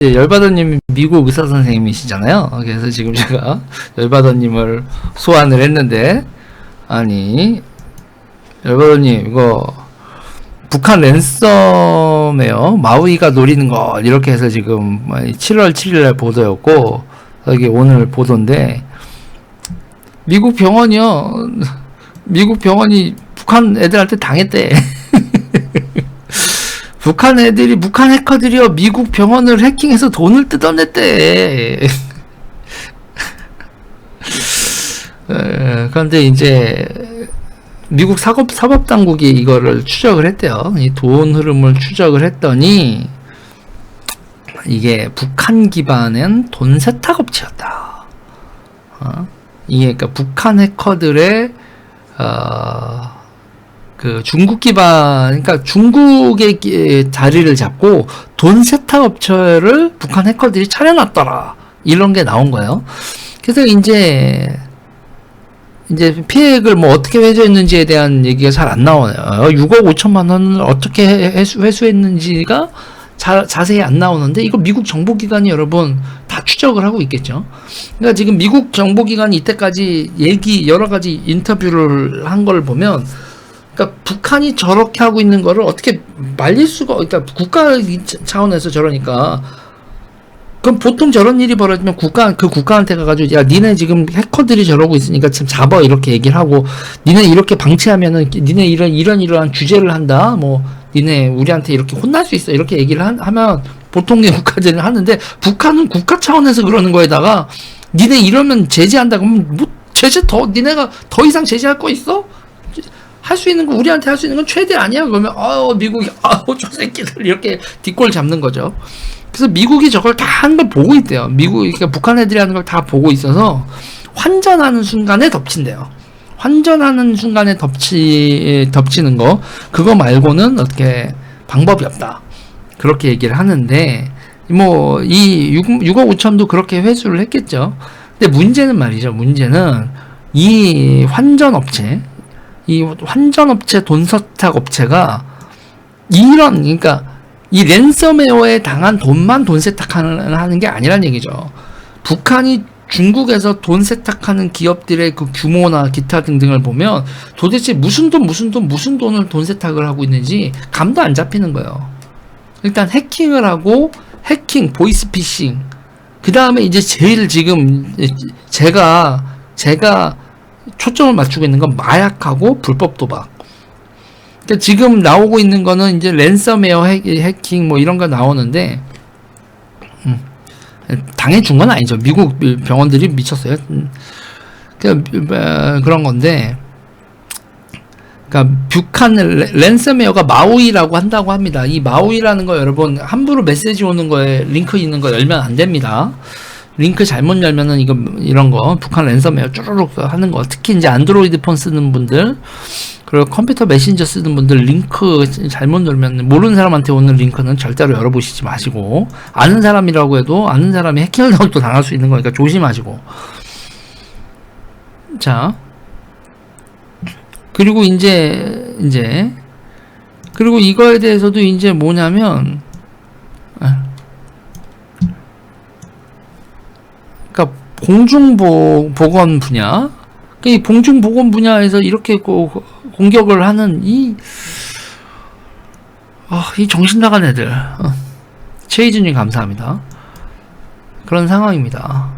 열바다님 미국 의사 선생님이시잖아요. 그래서 지금 제가 열바다님을 소환을 했는데, 아니 열바다님 이거 북한 랜섬웨어 마우이가 노리는 거 이렇게 해서 지금 7월 7일날 보도였고, 여기 오늘 보도인데, 미국 병원이요. 미국 병원이 북한 애들한테 당했대. 북한 해커들이요, 미국 병원을 해킹해서 돈을 뜯어냈대. 그런데 이제 미국 사법당국이 이거를 추적을 했대요. 이 돈 흐름을 추적을 했더니 이게 북한 기반의 돈 세탁 업체였다. 이게 그러니까 북한 해커들의 그 중국 기반, 그러니까 중국의 자리를 잡고 돈 세탁 업체를 북한 해커들이 차려놨더라. 이런 게 나온 거예요. 그래서 이제 피해액을 뭐 어떻게 회수했는지에 대한 얘기가 잘 안 나오네요. 6억 5천만 원을 어떻게 회수했는지가 자세히 안 나오는데, 이거 미국 정보기관이 여러분 다 추적을 하고 있겠죠. 그러니까 지금 미국 정보기관이 이때까지 여러 가지 인터뷰를 한 걸 보면, 그러니까 북한이 저렇게 하고 있는 거를 어떻게 말릴 수가, 그러니까 국가 차원에서 저러니까, 그럼 보통 저런 일이 벌어지면 그 국가한테 가가지고, 야, 니네 지금 해커들이 저러고 있으니까 지금 잡아, 이렇게 얘기를 하고, 니네 이렇게 방치하면은, 니네 이러한 규제를 한다, 뭐, 니네 우리한테 이렇게 혼날 수 있어, 이렇게 얘기를 하면 보통의 국가들은 하는데, 북한은 국가 차원에서 그러는 거에다가, 니네 이러면 제재한다, 그러면 뭐, 니네가 더 이상 제재할 거 있어? 할 수 있는 거, 우리한테 할 수 있는 건 최대 아니야? 그러면, 미국이, 저 새끼들, 이렇게 뒷골 잡는 거죠. 그래서 미국이 저걸 다 하는 걸 보고 있대요. 그러니까 북한 애들이 하는 걸 다 보고 있어서, 환전하는 순간에 덮친대요. 환전하는 순간에 덮치는 거, 그거 말고는 어떻게 방법이 없다. 그렇게 얘기를 하는데, 뭐, 이 6억 5천도 그렇게 회수를 했겠죠. 근데 문제는 말이죠. 문제는, 이 환전업체 돈 세탁 업체가 그러니까 이 랜섬웨어에 당한 돈만 돈 세탁하는 게 아니란 얘기죠. 북한이 중국에서 돈 세탁하는 기업들의 그 규모나 기타 등등을 보면 도대체 무슨 돈을 돈 세탁을 하고 있는지 감도 안 잡히는 거예요. 일단 해킹을 하고, 보이스피싱. 그 다음에 이제 제일 지금 제가 초점을 맞추고 있는 건 마약하고 불법 도박. 그러니까 지금 나오고 있는 거는 이제 랜섬웨어 해킹 뭐 이런 거 나오는데, 당해준 건 아니죠. 미국 병원들이 미쳤어요. 그런 건데, 그러니까 북한 랜섬웨어가 마우이라고 한다고 합니다. 이 마우이라는 거 여러분 함부로 메시지 오는 거에 링크 있는 거 열면 안 됩니다. 링크 잘못 열면은 이런 거 북한 랜섬웨어 쭈르륵 하는 거, 특히 이제 안드로이드 폰 쓰는 분들, 그리고 컴퓨터 메신저 쓰는 분들 링크 잘못 누르면, 모르는 사람한테 오는 링크는 절대로 열어보시지 마시고, 아는 사람이라고 해도 아는 사람이 해킹을 또 당할 수 있는 거니까 조심하시고. 자, 그리고 그리고 이거에 대해서도 이제 뭐냐면, 그러니까 공중보건 분야, 이 공중보건 분야에서 이렇게 공격을 하는 이 정신 나간 애들. 최희준님 감사합니다. 그런 상황입니다.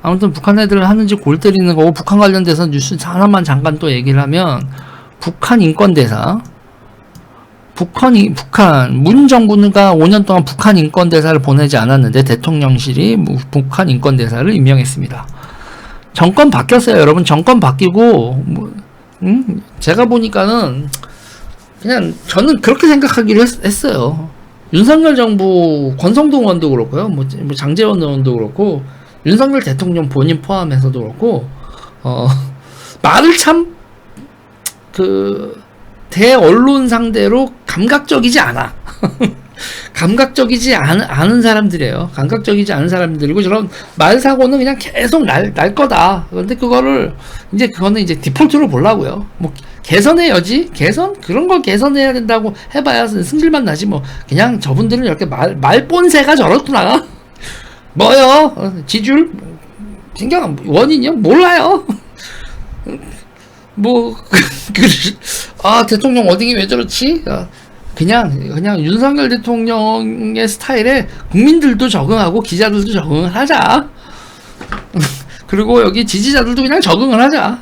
아무튼 북한 애들 하는지 골 때리는 거고, 북한 관련돼서 뉴스 하나만 잠깐 또 얘기를 하면, 북한 인권대사, 문 정부가 5년 동안 북한 인권대사를 보내지 않았는데 대통령실이 북한 인권대사를 임명했습니다. 정권 바뀌었어요, 여러분. 정권 바뀌고, 제가 보니까는, 그냥, 저는 그렇게 생각하기로 했어요. 윤석열 정부, 권성동 의원도 그렇고요, 뭐 장제원 의원도 그렇고, 윤석열 대통령 본인 포함해서도 그렇고, 말을 참, 대언론 상대로 감각적이지 않아. 감각적이지 않은 사람들이에요. 감각적이지 않은 사람들이고, 저런 말사고는 그냥 계속 날 거다. 그런데 그거는 이제 디폴트로 보려고요. 뭐, 개선의 여지? 개선? 그런 걸 개선해야 된다고 해봐야 승질만 나지 뭐. 그냥 저분들은 이렇게 말본새가 저렇구나. 뭐요? 지지율? 신경 원인이요? 몰라요. 뭐 대통령 워딩이 왜 저렇지? 그냥 윤석열 대통령의 스타일에 국민들도 적응하고 기자들도 적응을 하자. 그리고 여기 지지자들도 그냥 적응을 하자.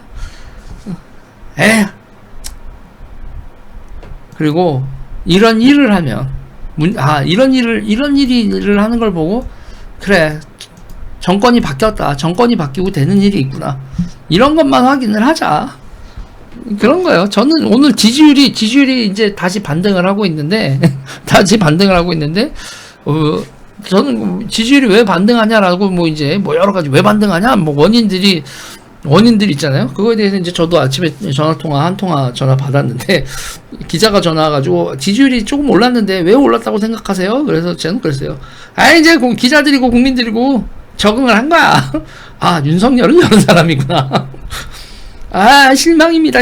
그리고 이런 일을 하면 이런 일을 하는 걸 보고 그래, 정권이 바뀌었다. 정권이 바뀌고 되는 일이 있구나. 이런 것만 확인을 하자. 그런 거예요. 저는 오늘 지지율이 이제 다시 반등을 하고 있는데, 저는 지지율이 왜 반등하냐라고 이제 여러 가지 왜 반등하냐, 원인들이 있잖아요. 그거에 대해서 이제 저도 아침에 한 통화 전화 받았는데, 기자가 전화 와가지고 지지율이 조금 올랐는데 왜 올랐다고 생각하세요? 그래서 저는 그랬어요. 이제 기자들이고 국민들이고 적응을 한 거야. 윤석열은 이런 사람이구나. 실망입니다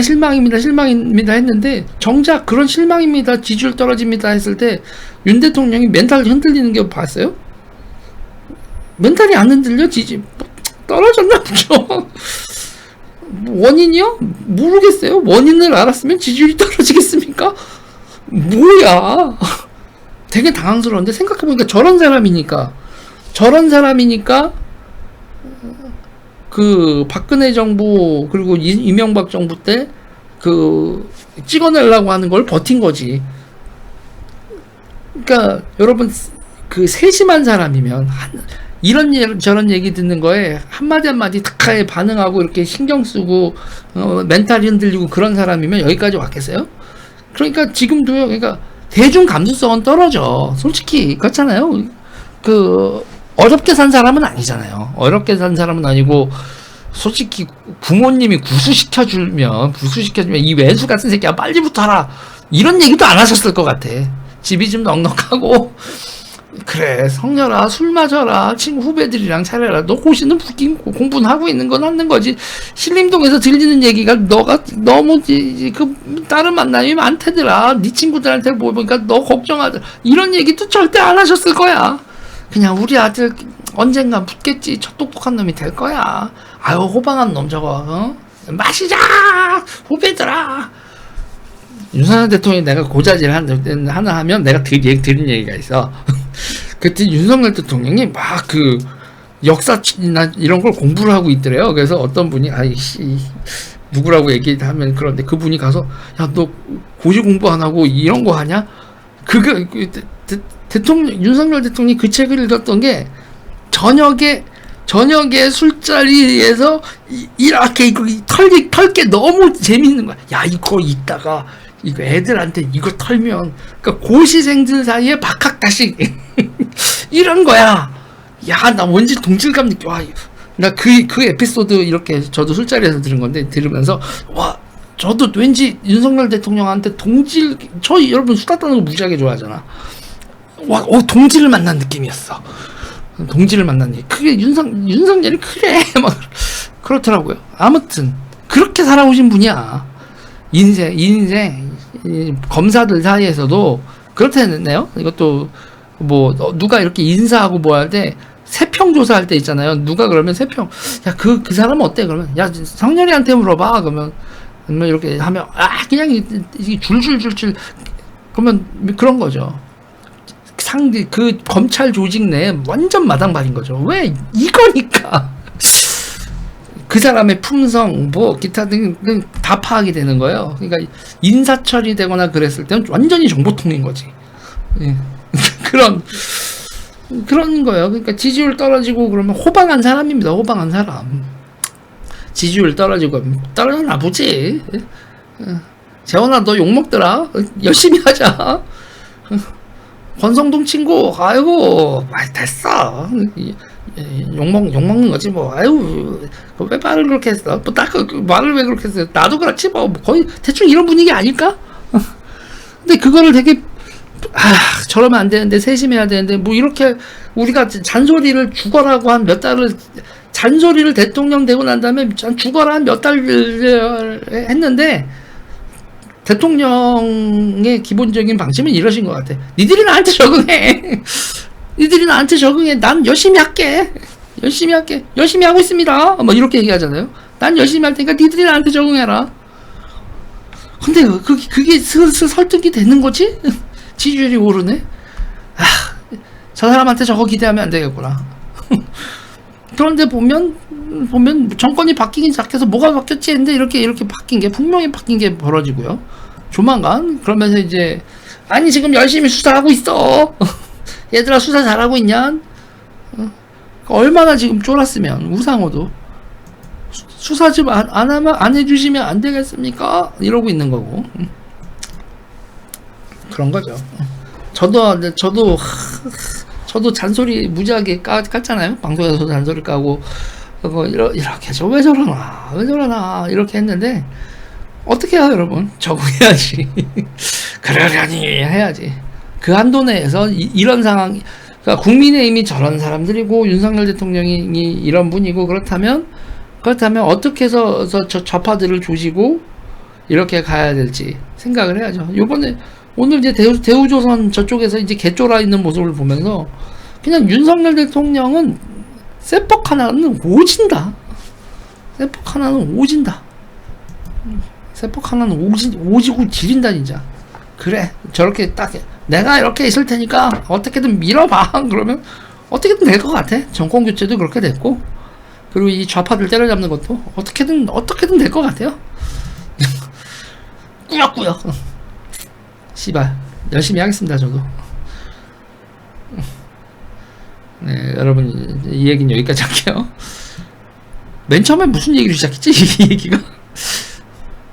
했는데, 정작 그런 실망입니다, 지지율 떨어집니다 했을 때 윤 대통령이 멘탈이 흔들리는 게 봤어요? 멘탈이 안 흔들려? 떨어졌나 보죠. 원인이요? 모르겠어요. 원인을 알았으면 지지율이 떨어지겠습니까? 뭐야. 되게 당황스러운데, 생각해보니까 저런 사람이니까 박근혜 정부 그리고 이명박 정부 때 찍어내려고 하는 걸 버틴 거지. 그러니까 여러분, 세심한 사람이면 저런 얘기 듣는 거에 한마디 탁하게 반응하고 이렇게 신경 쓰고 멘탈이 흔들리고 그런 사람이면 여기까지 왔겠어요? 그러니까 지금도요. 그러니까 대중 감수성은 떨어져. 솔직히 그렇잖아요. 어렵게 산 사람은 아니잖아요. 어렵게 산 사람은 아니고, 솔직히 부모님이 구수시켜주면 이 외수 같은 새끼야 빨리 붙어라, 이런 얘기도 안 하셨을 것 같아. 집이 좀 넉넉하고, 그래 성렬아 술 마셔라, 친구 후배들이랑 차려라, 너 고시는 붙긴 공부는 하고 있는 건 하는 거지. 신림동에서 들리는 얘기가 너가 너무 다른 만남이 많대더라, 네 친구들한테 보니까 너 걱정하더라, 이런 얘기도 절대 안 하셨을 거야. 그냥 우리 아들 언젠가 붙겠지, 저 똑똑한 놈이 될 거야. 호방한 놈 저거, 마시자 후배들아. 윤석열 대통령이 내가 고자질 하나 하면 내가 들은 얘기가 있어. 그때 윤석열 대통령이 막 역사나 이런 걸 공부를 하고 있더래요. 그래서 어떤 분이 누구라고 얘기하면 그런데, 그분이 가서 야, 너 고시 공부 안 하고 이런 거 하냐? 윤석열 대통령이 그 책을 읽었던 게 저녁에 술자리에서 이렇게 털게 너무 재밌는 거야. 야, 이거 이따가 이거 애들한테 이거 털면, 그러니까 고시생들 사이에 박학다식 이런 거야. 야, 나 왠지 동질감 느껴. 나 그 에피소드 이렇게 저도 술자리에서 들은 건데, 들으면서 저도 왠지 윤석열 대통령한테 여러분 수다 떠는 거 무지하게 좋아하잖아. 동지를 만난 느낌이었어. 그게 윤석열이 그래 막 그렇더라고요. 아무튼 그렇게 살아오신 분이야. 인생 검사들 사이에서도 그렇다네요. 이것도 누가 이렇게 인사하고 할 때 세평 조사할 때 있잖아요. 누가 그러면 세평, 야, 그 사람은 어때? 그러면 야, 성렬이한테 물어봐. 그러면 이렇게 하면 그냥 줄줄줄줄, 그러면 그런 거죠. 검찰 조직 내에 완전 마당발인 거죠. 왜? 이거니까. 그 사람의 품성, 기타 등 다 파악이 되는 거예요. 그러니까 인사처리 되거나 그랬을 때는 완전히 정보통인 거지. 예. 그런 거예요. 그러니까 지지율 떨어지고 그러면 호방한 사람입니다. 호방한 사람. 지지율 떨어지고 떨어졌나 보지. 재원아, 너 욕먹더라. 열심히 하자. 권성동 친구, 됐어. 욕먹는 거지, 왜 말을 그렇게 했어? 말을 왜 그렇게 했어? 나도 그렇지, 거의 대충 이런 분위기 아닐까? 근데 그거를 되게, 저러면 안 되는데, 세심해야 되는데, 이렇게, 우리가 잔소리를 죽어라고 한 몇 달을, 잔소리를 대통령 되고 난 다음에 죽어라 한 몇 달을 했는데, 대통령의 기본적인 방침은 이러신 것 같아. 니들이 나한테 적응해. 니들이 나한테 적응해. 난 열심히 할게. 열심히 할게. 열심히 하고 있습니다. 뭐 이렇게 얘기하잖아요. 난 열심히 할 테니까 니들이 나한테 적응해라. 근데 그게 슬슬 설득이 되는 거지? 지지율이 오르네? 아, 저 사람한테 저거 기대하면 안 되겠구나. 그런데 보면 정권이 바뀌긴 시작해서 뭐가 바뀌었지 했는데 이렇게 바뀐 게 분명히 바뀐 게 벌어지고요. 조만간 그러면서 이제 아니 지금 열심히 수사하고 있어. 얘들아 수사 잘하고 있냐? 얼마나 지금 쫄았으면 우상호도 수사 좀 안 하면 안 해주시면 안 되겠습니까? 이러고 있는 거고. 그런 거죠. 저도 잔소리 무지하게 깠잖아요. 방송에서 잔소리 까고 이렇게 저 왜 저러나 이렇게 했는데 어떻게 해요, 여러분? 적응해야지. 그러려니 해야지. 그 한도 내에서 이런 상황, 그러니까 국민의힘이 저런 사람들이고 윤석열 대통령이 이런 분이고 그렇다면 어떻게 해서 저 좌파들을 조시고 이렇게 가야 될지 생각을 해야죠. 요번에 오늘 이제 대우조선 저쪽에서 이제 개쫄아 있는 모습을 보면서 그냥 윤석열 대통령은 세폭 하나는 오진다. 세폭 하나는 오지고 지린다 진짜. 그래 저렇게 딱 내가 이렇게 있을 테니까 어떻게든 밀어봐. 그러면 어떻게든 될 것 같아. 정권 교체도 그렇게 됐고 그리고 이 좌파들 때려잡는 것도 어떻게든 될 것 같아요. 꾸역꾸역. 씨발 열심히 하겠습니다 저도. 네 여러분 이 얘기는 여기까지 할게요. 맨 처음에 무슨 얘기를 시작했지 이 얘기가?